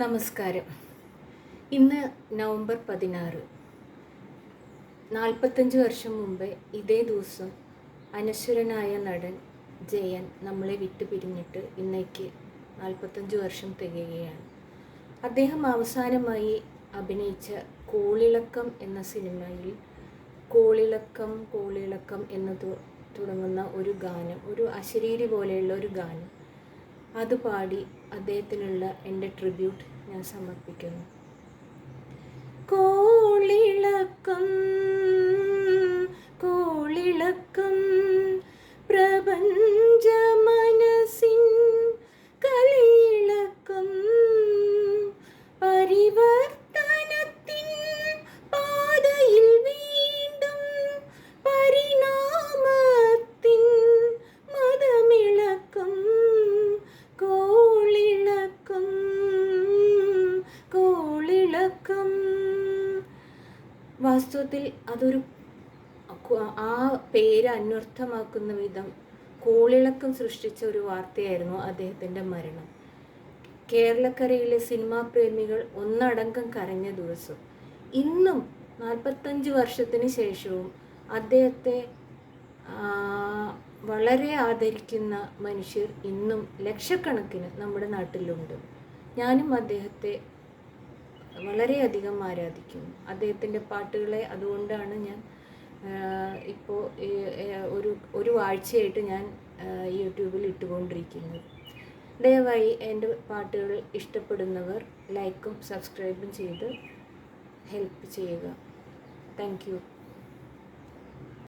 നമസ്കാരം. ഇന്ന് നവംബർ 16. 45 വർഷം മുമ്പേ ഇതേ ദിവസം അനശ്വരനായ നടൻ ജയൻ നമ്മളെ വിട്ടുപിരിഞ്ഞിട്ട് ഇന്നേക്ക് 45 വർഷം തികയുകയാണ്. അദ്ദേഹം അവസാനമായി അഭിനയിച്ച കോളിളക്കം എന്ന സിനിമയിൽ കോളിളക്കം കോളിളക്കം എന്ന് തുടങ്ങുന്ന ഒരു ഗാനം, ഒരു അശരീരി പോലെയുള്ള ഒരു ഗാനം, അത് പാടി അദ്ദേഹത്തിനുള്ള എൻ്റെ ട്രിബ്യൂട്ട് ഞാൻ സമർപ്പിക്കുന്നു. കോളിളക്കം കോളിളക്കം പ്രപഞ്ച മനസ്സിൻ കലിയിളക്കം പരിവർത്തനത്തിൻ പാതയിൽ വീണ്ടും പരിണാമത്തിൻ മതമിളക്കം കോളിളക്കം കോളിളക്കം. വാസ്തവത്തിൽ അതൊരു ആ പേര് അന്വർത്ഥമാക്കുന്ന വിധം കോളിളക്കം സൃഷ്ടിച്ച ഒരു വാർത്തയായിരുന്നു അദ്ദേഹത്തിൻ്റെ മരണം. കേരളക്കരയിലെ സിനിമാ പ്രേമികൾ ഒന്നടങ്കം കരഞ്ഞ ദിവസം. ഇന്നും 45 വർഷത്തിന് ശേഷവും അദ്ദേഹത്തെ വളരെ ആദരിക്കുന്ന മനുഷ്യർ ഇന്നും ലക്ഷക്കണക്കിന് നമ്മുടെ നാട്ടിലുണ്ട്. ഞാനും അദ്ദേഹത്തെ വളരെയധികം ആരാധിക്കുന്നു, അദ്ദേഹത്തിൻ്റെ പാട്ടുകളെ. അതുകൊണ്ടാണ് ഞാൻ ഇപ്പോൾ ഒരു ആഴ്ചയായിട്ട് ഞാൻ യൂട്യൂബിൽ ഇട്ടുകൊണ്ടിരിക്കുന്നത്. ദയവായി എൻ്റെ പാട്ടുകൾ ഇഷ്ടപ്പെടുന്നവർ ലൈക്കും സബ്സ്ക്രൈബും ചെയ്ത് ഹെൽപ്പ് ചെയ്യുക. Thank you.